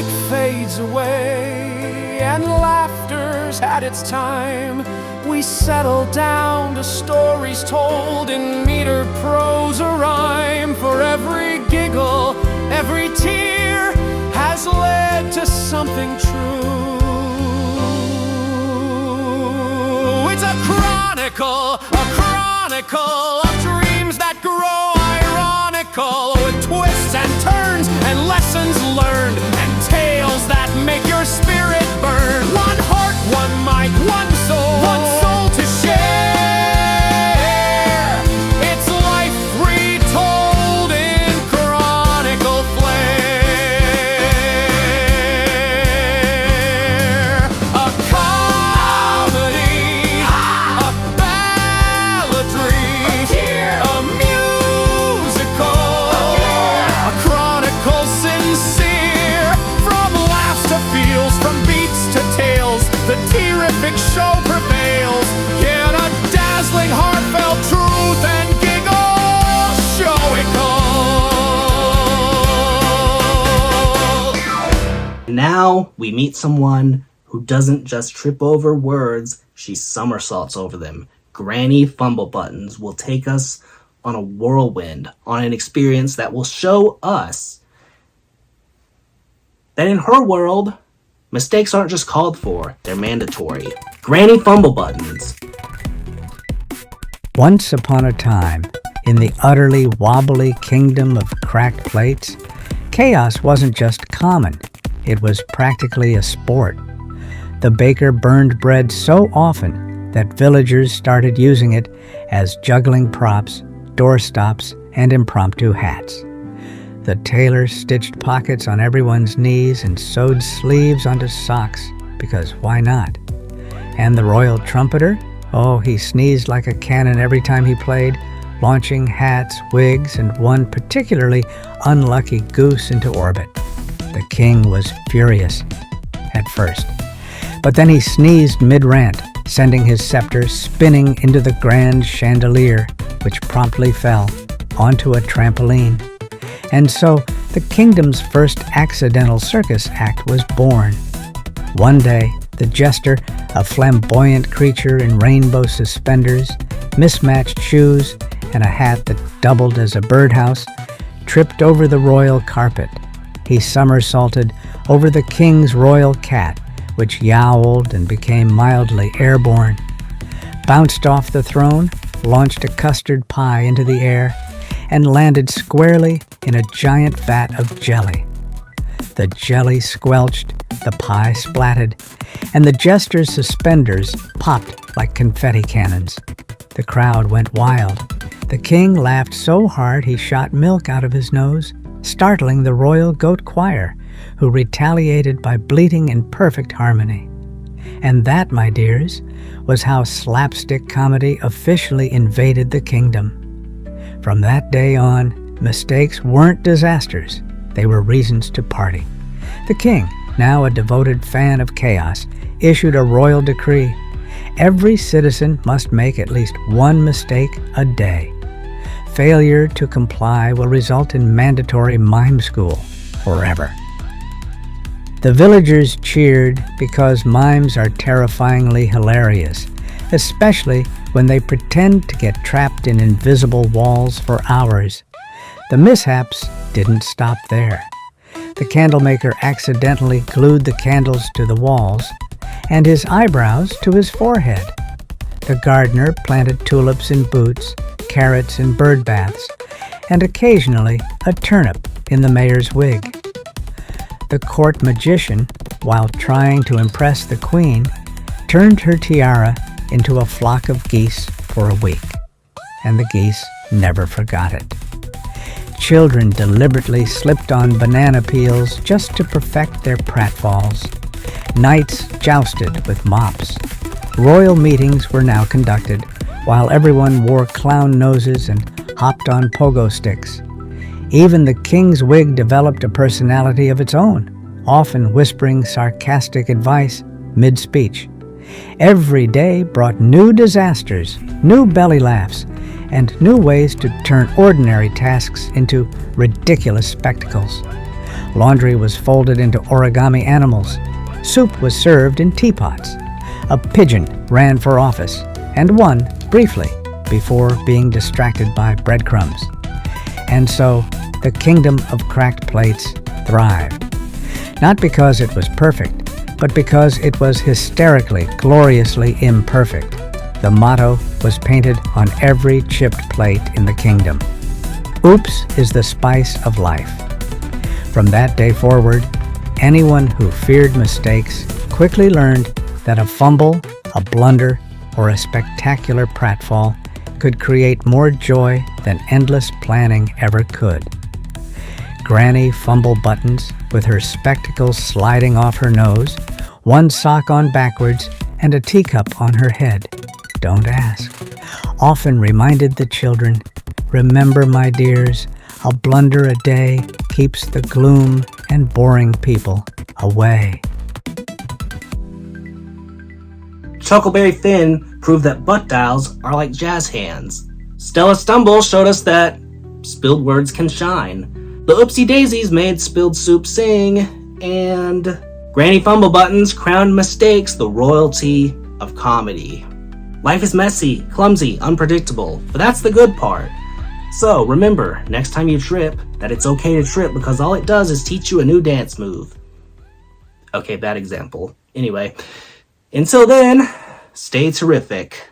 music fades away and laughter's had its time, we settle down to stories told in meter, prose, or rhyme. For every giggle, every tear has led to something true. It's a chronicle of dreams that grow ironical, with twists and turns and lessons learned and tales that make your spirit burn. One heart, one mic, one soul to share. It's life retold in chronicle flair. A comedy, a balladry, a musical, a chronicle sincere. From laughs to feels, from beats to tales, the T-Riffic show prevails. Get a dazzling, heartfelt truth and giggle show it goes. Now we meet someone who doesn't just trip over words, she somersaults over them. Granny Fumblebuttons will take us on a whirlwind, on an experience that will show us that in her world, mistakes aren't just called for, they're mandatory. Granny Fumblebuttons. Once upon a time, in the utterly wobbly kingdom of cracked plates, chaos wasn't just common, it was practically a sport. The baker burned bread so often that villagers started using it as juggling props, doorstops, and impromptu hats. The tailors stitched pockets on everyone's knees and sewed sleeves onto socks, because why not? And the royal trumpeter? Oh, he sneezed like a cannon every time he played, launching hats, wigs, and one particularly unlucky goose into orbit. The king was furious at first, but then he sneezed mid-rant, sending his scepter spinning into the grand chandelier, which promptly fell onto a trampoline. And so the kingdom's first accidental circus act was born. One day, the Jester, a flamboyant creature in rainbow suspenders, mismatched shoes, and a hat that doubled as a birdhouse, tripped over the royal carpet. He somersaulted over the king's royal cat, which yowled and became mildly airborne, bounced off the throne, launched a custard pie into the air, and landed squarely in a giant vat of jelly. The jelly squelched, the pie splatted, and the Jester's suspenders popped like confetti cannons. The crowd went wild. The king laughed so hard he shot milk out of his nose, startling the royal goat choir, who retaliated by bleating in perfect harmony. And that, my dears, was how slapstick comedy officially invaded the kingdom. From that day on, mistakes weren't disasters, they were reasons to party. The king, now a devoted fan of chaos, issued a royal decree. Every citizen must make at least one mistake a day. Failure to comply will result in mandatory mime school forever. The villagers cheered because mimes are terrifyingly hilarious, especially when they pretend to get trapped in invisible walls for hours. The mishaps didn't stop there. The candlemaker accidentally glued the candles to the walls and his eyebrows to his forehead. The gardener planted tulips in boots, carrots in bird baths, and occasionally a turnip in the mayor's wig. The court magician, while trying to impress the queen, turned her tiara into a flock of geese for a week, and the geese never forgot it. Children deliberately slipped on banana peels just to perfect their pratfalls. Knights jousted with mops. Royal meetings were now conducted, while everyone wore clown noses and hopped on pogo sticks. Even the king's wig developed a personality of its own, often whispering sarcastic advice mid-speech. Every day brought new disasters, new belly laughs, and new ways to turn ordinary tasks into ridiculous spectacles. Laundry was folded into origami animals. Soup was served in teapots. A pigeon ran for office and won briefly before being distracted by breadcrumbs. And so the kingdom of cracked plates thrived. Not because it was perfect, but because it was hysterically, gloriously imperfect. The motto was painted on every chipped plate in the kingdom. Oops is the spice of life. From that day forward, anyone who feared mistakes quickly learned that a fumble, a blunder, or a spectacular pratfall could create more joy than endless planning ever could. Granny Fumblebuttons, with her spectacles sliding off her nose, one sock on backwards, and a teacup on her head, don't ask, often reminded the children, "Remember, my dears, a blunder a day keeps the gloom and boring people away." Chuckleberry Finn proved that butt dials are like jazz hands. Stella Stumble showed us that spilled words can shine. The Oopsie Daisies made spilled soup sing, and Granny Fumblebuttons crowned mistakes the royalty of comedy. Life is messy, clumsy, unpredictable, but that's the good part. So remember, next time you trip, that it's okay to trip because all it does is teach you a new dance move. Okay, bad example. Anyway, until then, stay terrific.